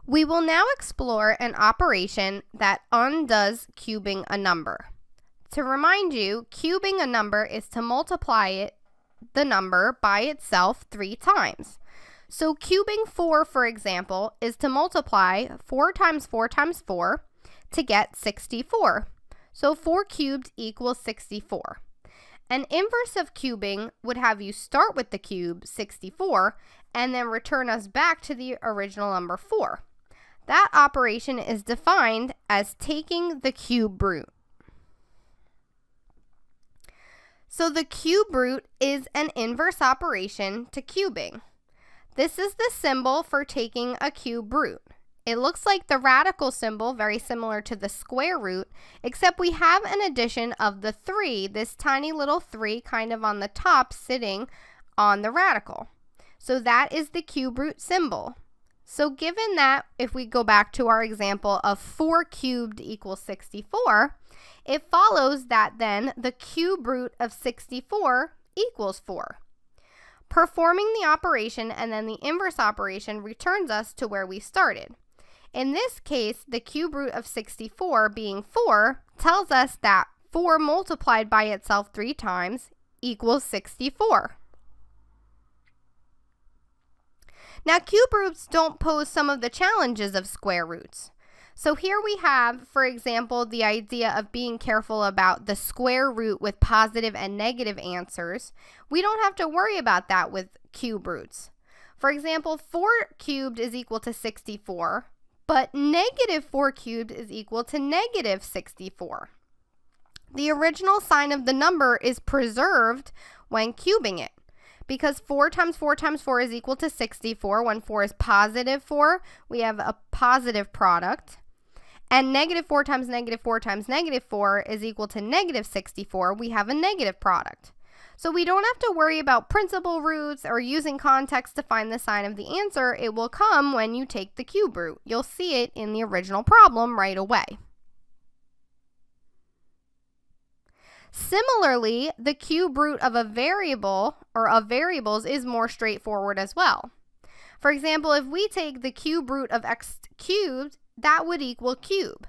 We will now explore an operation that undoes cubing a number. To remind you, cubing a number is to multiply the number by itself 3 times. So cubing 4, for example, is to multiply 4 times 4 times 4 to get 64. So 4 cubed equals 64. An inverse of cubing would have you start with the cube, 64, and then return us back to the original number 4. That operation is defined as taking the cube root. So the cube root is an inverse operation to cubing. This is the symbol for taking a cube root. It looks like the radical symbol, very similar to the square root, except we have an addition of the 3, this tiny little 3 kind of on the top sitting on the radical. So that is the cube root symbol. So given that, if we go back to our example of 4 cubed equals 64, it follows that then the cube root of 64 equals 4. Performing the operation and then the inverse operation returns us to where we started. In this case, the cube root of 64 being 4 tells us that 4 multiplied by itself 3 times equals 64. Now, cube roots don't pose some of the challenges of square roots. So here we have, for example, the idea of being careful about the square root with positive and negative answers. We don't have to worry about that with cube roots. For example, 4 cubed is equal to 64, but negative 4 cubed is equal to negative 64. The original sign of the number is preserved when cubing it, because 4 times 4 times 4 is equal to 64. When 4 is positive 4, we have a positive product. And negative 4 times negative 4 times negative 4 is equal to negative 64. We have a negative product. So we don't have to worry about principal roots or using context to find the sign of the answer. It will come when you take the cube root. You'll see it in the original problem right away. Similarly, the cube root of a variable or of variables is more straightforward as well. For example, if we take the cube root of x cubed, that would equal cube.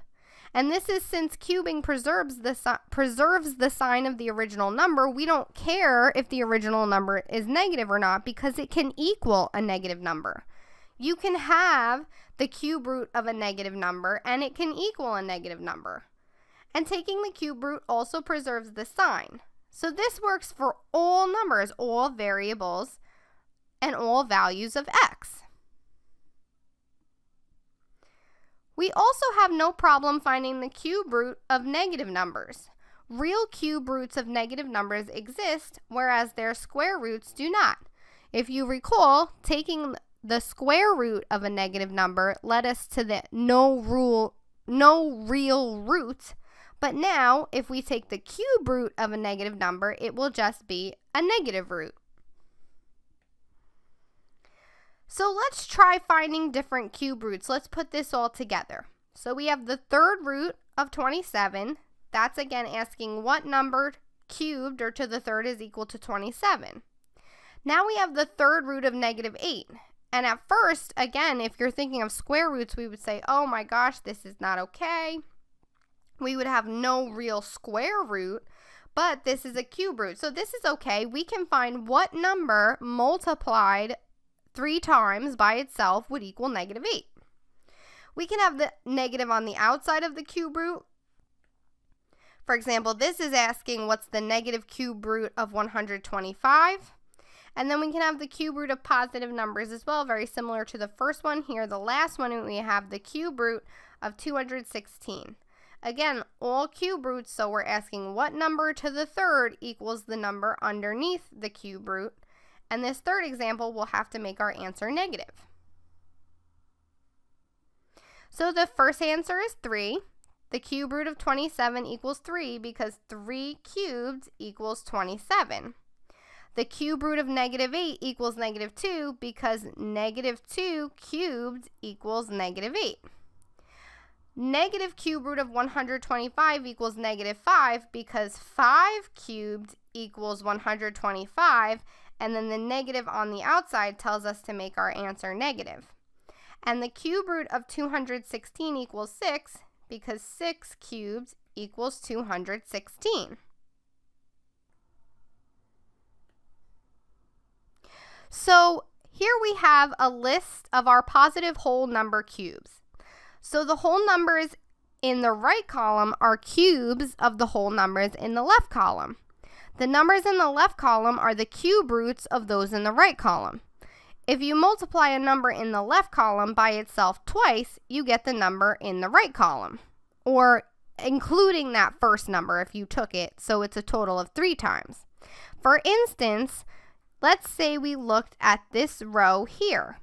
And this is since cubing preserves the sign of the original number. We don't care if the original number is negative or not because it can equal a negative number. You can have the cube root of a negative number and it can equal a negative number. And taking the cube root also preserves the sign. So this works for all numbers, all variables, and all values of x. We also have no problem finding the cube root of negative numbers. Real cube roots of negative numbers exist, whereas their square roots do not. If you recall, taking the square root of a negative number led us to the no real root. But now, if we take the cube root of a negative number, it will just be a negative root. So let's try finding different cube roots. Let's put this all together. So we have the third root of 27. That's again asking what number cubed or to the third is equal to 27. Now we have the third root of negative 8. And at first, again, if you're thinking of square roots, we would say, oh my gosh, this is not okay. We would have no real square root, but this is a cube root. So this is okay. We can find what number multiplied 3 times by itself would equal negative 8. We can have the negative on the outside of the cube root. For example, this is asking what's the negative cube root of 125. And then we can have the cube root of positive numbers as well, very similar to the first one here. The last one, we have the cube root of 216. Again, all cube roots, so we're asking what number to the third equals the number underneath the cube root. And this third example, we'll have to make our answer negative. So the first answer is 3. The cube root of 27 equals 3 because 3 cubed equals 27. The cube root of negative 8 equals negative 2 because negative 2 cubed equals negative 8. Negative cube root of 125 equals negative 5 because 5 cubed equals 125, and then the negative on the outside tells us to make our answer negative. And the cube root of 216 equals 6 because 6 cubed equals 216. So here we have a list of our positive whole number cubes. So the whole numbers in the right column are cubes of the whole numbers in the left column. The numbers in the left column are the cube roots of those in the right column. If you multiply a number in the left column by itself twice, you get the number in the right column, or including that first number if you took it, so it's a total of 3 times. For instance, let's say we looked at this row here.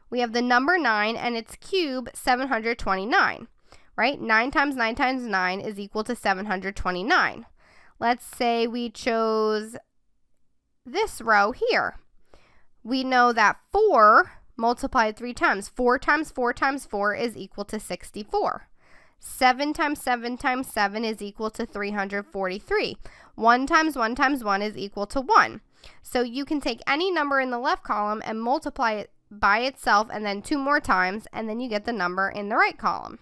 We have the number 9 and its cube 729, right? 9 times 9 times 9 is equal to 729. Let's say we chose this row here. We know that 4 multiplied 3 times. 4 times 4 times 4 is equal to 64. 7 times 7 times 7 is equal to 343. 1 times 1 times 1 is equal to 1. So you can take any number in the left column and multiply it by itself and then 2 more times, and then you get the number in the right column.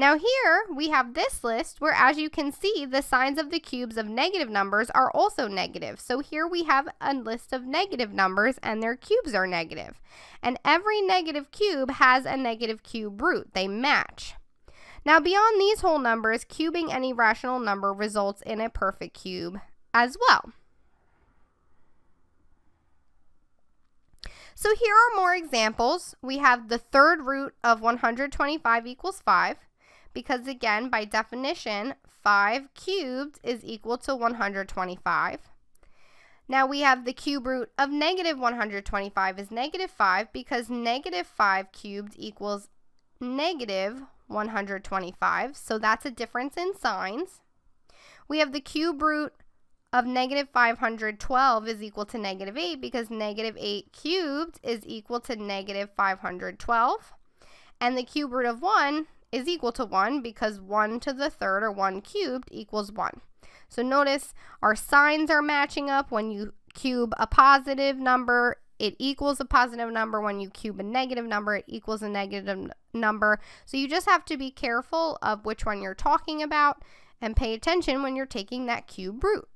Now here we have this list where, as you can see, the signs of the cubes of negative numbers are also negative. So here we have a list of negative numbers and their cubes are negative. And every negative cube has a negative cube root. They match. Now beyond these whole numbers, cubing any rational number results in a perfect cube as well. So here are more examples. We have the third root of 125 equals 5. Because again, by definition, 5 cubed is equal to 125. Now we have the cube root of negative 125 is negative 5 because negative 5 cubed equals negative 125. So that's a difference in signs. We have the cube root of negative 512 is equal to negative 8 because negative 8 cubed is equal to negative 512. And the cube root of 1 is equal to 1 because 1 to the third, or 1 cubed, equals 1. So notice our signs are matching up. When you cube a positive number, it equals a positive number. When you cube a negative number, it equals a negative number. So you just have to be careful of which one you're talking about and pay attention when you're taking that cube root.